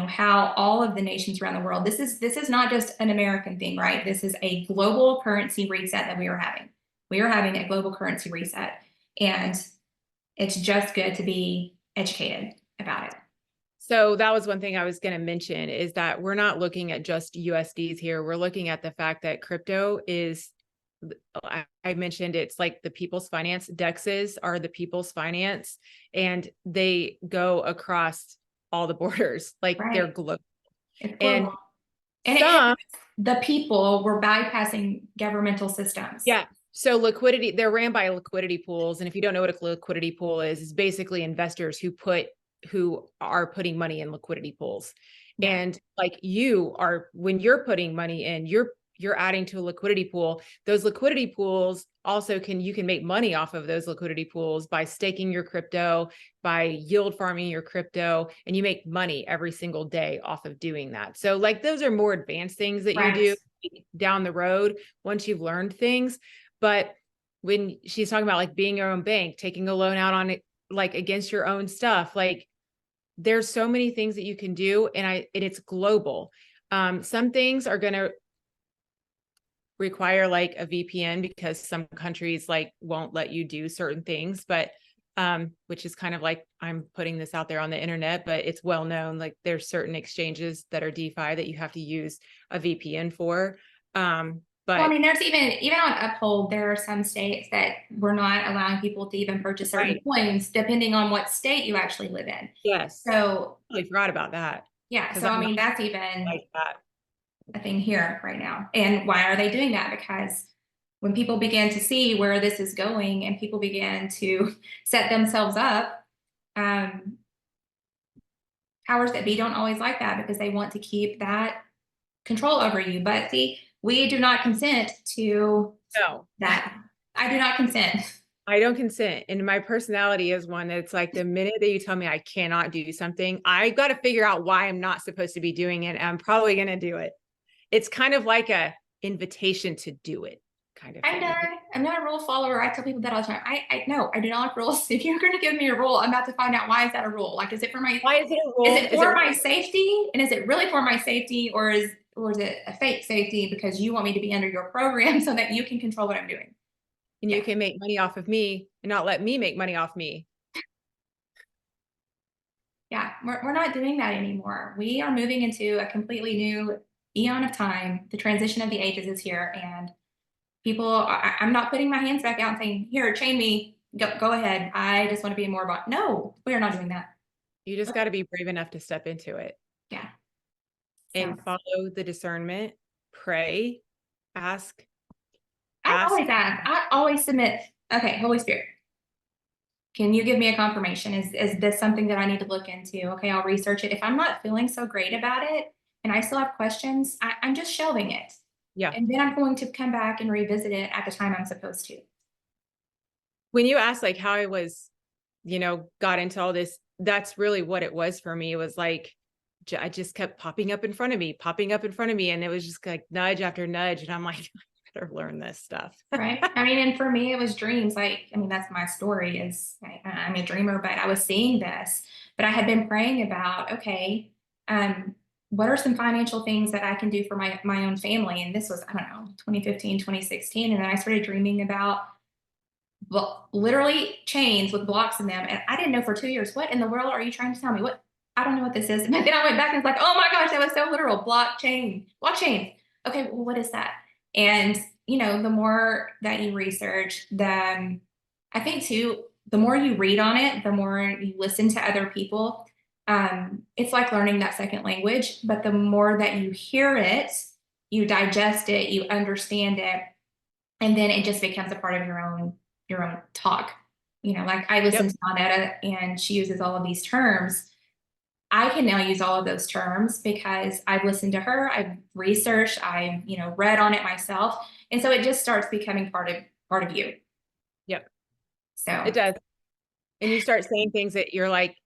how all of the nations around the world. This is not just an American thing, right? This is a global currency reset that we are having. We are having a global currency reset, and it's just good to be educated about it. So that was one thing I was going to mention is that we're not looking at just USDs here. We're looking at the fact that crypto is, I mentioned it's like the people's finance. DEXs are the people's finance, and they go across all the borders. Like they're Right. global. It's And global. And some, the people were bypassing governmental systems. yeah. So liquidity, they're ran by liquidity pools. And if you don't know what a liquidity pool is basically investors who are putting money in liquidity pools. Yeah. And like when you're putting money in, you're adding to a liquidity pool. Those liquidity pools also you can make money off of those liquidity pools by staking your crypto, by yield farming your crypto, and you make money every single day off of doing that. So like those are more advanced things that you Right. do down the road once you've learned things. But when she's talking about like being your own bank, taking a loan out on it, like against your own stuff, like there's so many things that you can do, and it's global. Some things are going to require like a VPN because some countries like won't let you do certain things, but which is kind of like I'm putting this out there on the internet, but it's well known. Like there's certain exchanges that are DeFi that you have to use a VPN for. Well, I But mean, there's even on Uphold, there are some states that we're not allowing people to even purchase certain right, coins, depending on what state you actually live in. yes, So, I totally forgot about that yeah. because So, I I'm not mean, that's even like that. a thing here right now. And why are they doing that? Because when people begin to see where this is going and people begin to set themselves up, um, powers that be don't always like that because they want to keep that control over you. But see, we do not consent to No, that. I do not consent. I don't consent. And my personality is one that's like the minute that you tell me I cannot do something, I got to figure out why I'm not supposed to be doing it. And I'm probably going to do it. It's kind of like a invitation to do it kind of I'm thing. not. I'm not a rule follower. I tell people that all the time. I no, I do not like rules. If you're going to give me a rule, I'm about to find out why is that a rule. Like, is it for my? Why is it a Is rule? it Is it for my safety? And is it really for my safety, or is it a fake safety because you want me to be under your program so that you can control what I'm doing? and you Yeah, can make money off of me and not let me make money off me? yeah. We're not doing that anymore. We are moving into a completely new eon of time. The transition of the ages is here, and people. I'm not putting my hands back out and saying, "Here, chain me. Go ahead. I just want to be more bot." No, we are not doing that. You just got to be brave enough to step into it Yeah. So. and follow the discernment, pray, ask, I ask. always ask. I always submit. Okay, Holy Spirit, can you give me a confirmation? Is this something that I need to look into? Okay, I'll research it. If I'm not feeling so great about it and I still have questions, I'm just shelving it. Yeah. And then I'm going to come back and revisit it at the time I'm supposed to. When you ask like how I was, got into all this that's really what it was for me. It was like, I just kept popping up in front of me. And it was just like nudge after nudge. And I'm like, I better learn this stuff. Right. I mean, and for me, it was dreams. Like, I mean, that's my story is I'm a dreamer, but I was seeing this, but I had been praying about, okay, what are some financial things that I can do for my own family? And this was, I don't know, 2015, 2016. And then I started dreaming about, well, literally chains with blocks in them. And I didn't know for 2 years, what in the world are you trying to tell me? What? I don't know what this is. And then I went back and was like, oh my gosh, that was so literal. Blockchain. Okay, well, what is that? And the more that you research, then I think too, the more you read on it, the more you listen to other people. It's like learning that second language, but the more that you hear it, you digest it, you understand it, and then it just becomes a part of your own talk. Like I listen Yep. to Monetta and she uses all of these terms. I can now use all of those terms because I've listened to her, I've researched, I've, read on it myself. And so it just starts becoming part of you. Yep. So It does. And you start saying things that you're like,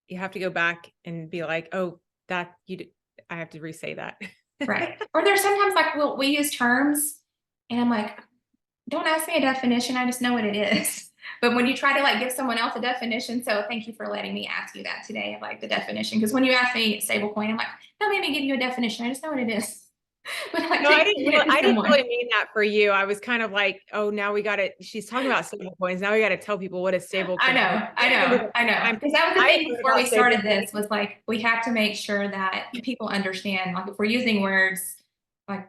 you have to go back and be like, oh, I have to re-say that. right. Or there's sometimes like we use terms and I'm like, don't ask me a definition, I just know what it is. But when you try to like give someone else a definition, so thank you for letting me ask you that today of like the definition. Because when you ask me stablecoin, I'm like, no, let me give you a definition. I just know what it is. But like No, to explain it to I didn't someone. really mean that for you. I was kind of like, oh, now we got to, she's talking about stable coins. Now we got to tell people what a stable I coin is. know, I know, I know. Because that was the I thing learned before we about stable started coins. this was like we have to make sure that people understand. Like if we're using words, like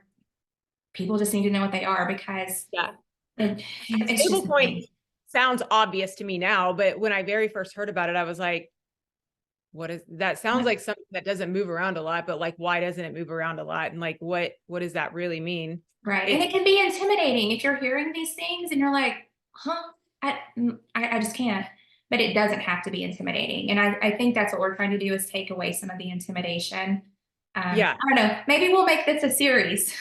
people just need to know what they are because Yeah. it's just Stable a coin thing. sounds obvious to me now, but when I very first heard about it, I was like, what is that? Sounds like something that doesn't move around a lot, but like, why doesn't it move around a lot? And like, what does that really mean? Right. And It's it can be intimidating if you're hearing these things and you're like, huh, I just can't. But it doesn't have to be intimidating. And I think that's what we're trying to do is take away some of the intimidation. yeah, I don't know. Maybe we'll make this a series.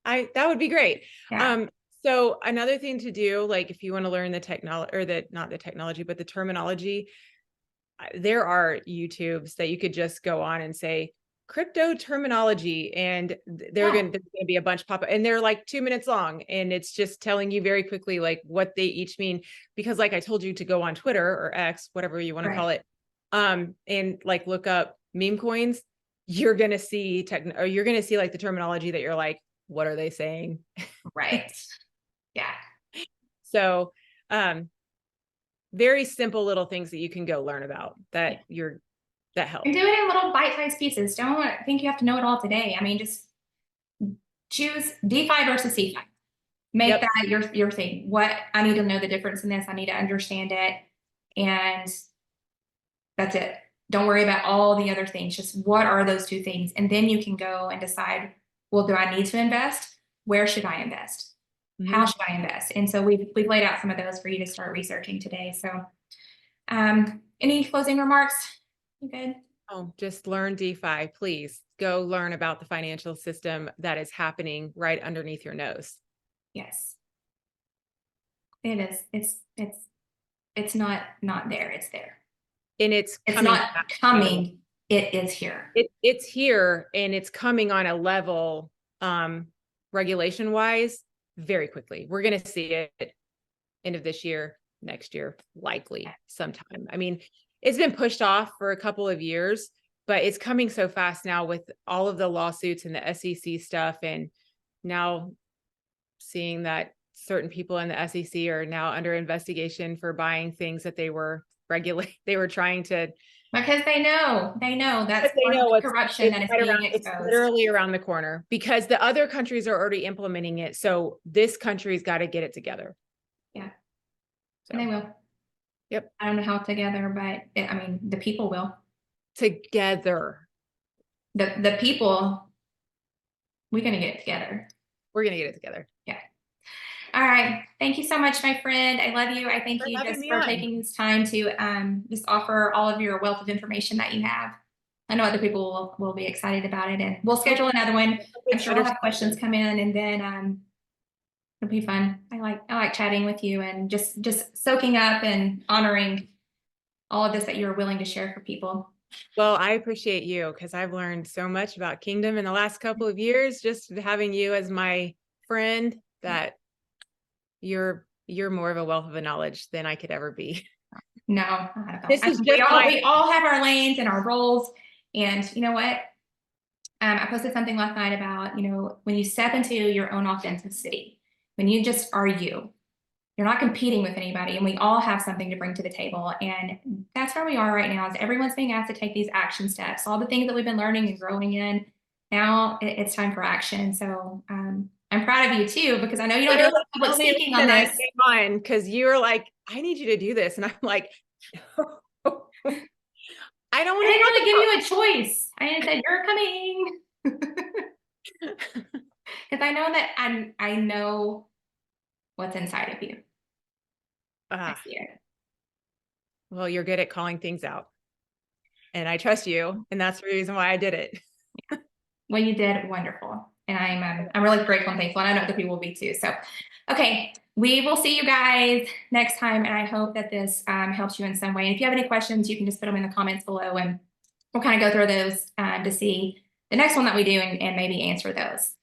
that would be great. Yeah. So another thing to do, like if you want to learn the technology or not the technology, but the terminology, there are YouTubes that you could just go on and say crypto terminology, and there's Yeah. going to be a bunch pop up, and they're like 2 minutes long, and it's just telling you very quickly like what they each mean. Because like I told you to go on Twitter or X, whatever you want to Right. call it, and like look up meme coins, you're going to see or you're going to see like the terminology that you're like, what are they saying? Right. Yeah. So, very simple little things that you can go learn about Yeah. that help. And do it in little bite-sized pieces. Don't think you have to know it all today. I mean, just choose DeFi versus CeFi. Make Yep. that your thing. What I need to know the difference in this. I need to understand it. And that's it. Don't worry about all the other things. Just what are those two things? And then you can go and decide, well, do I need to invest? Where should I invest? How Mhm. should I invest? And so we've laid out some of those for you to start researching today. So any closing remarks? You good? Oh, just learn DeFi, please. Go learn about the financial system that is happening right underneath your nose. Yes. It is. It's not there. It's there. And it's It's coming not fast too. coming. It is here. It's here, and it's coming on a level, regulation wise, very quickly. We're going to see it end of this year, next year, likely sometime. I mean, it's been pushed off for a couple of years, but it's coming so fast now with all of the lawsuits and the SEC stuff. And now seeing that certain people in the SEC are now under investigation for buying things that they were they were trying to, Because they know that's but they part of know the corruption it's that is right around, being it's exposed. literally around the corner because the other countries are already implementing it. So this country's got to get it together. Yeah, and So, they will. yep. I don't know how together, but I mean, the people will. Together. The people, we're gonna get it together. We're going to get it together. Yeah. All right. Thank you so much, my friend. I love you. I thank For you having just me for on. taking this time to just offer all of your wealth of information that you have. I know other people will be excited about it, and we'll Nope. schedule another one. I'm sure we'll have Understand. questions come in, and then it'll be fun. I like chatting with you and just soaking up and honoring all of this that you're willing to share for people. Well, I appreciate you because I've learned so much about Kingdom in the last couple of years, just having you as my friend, that you're more of a wealth of knowledge than I could ever be. No, not at all. This is just We all have our lanes and our roles. And you know what? I posted something last night about, when you step into your own authenticity, when you just are you, you're not competing with anybody, and we all have something to bring to the table. And that's where we are right now, is everyone's being asked to take these action steps, all the things that we've been learning and growing in. Now it's time for action. So I'm proud of you too, because I know you don't do a lot of public speaking on this. Came on because you were like, I need you to do this. And I'm like, no. I don't want I didn't really to give you a choice. I said, you're coming. Because I know that I know what's inside of you. I see it. Well, you're good at calling things out. And I trust you. And that's the reason why I did it. Well, you did wonderful. And I'm really grateful and thankful. And I know other people will be too. So, okay, we will see you guys next time. And I hope that this helps you in some way. And if you have any questions, you can just put them in the comments below, and we'll kind of go through those to see the next one that we do and maybe answer those.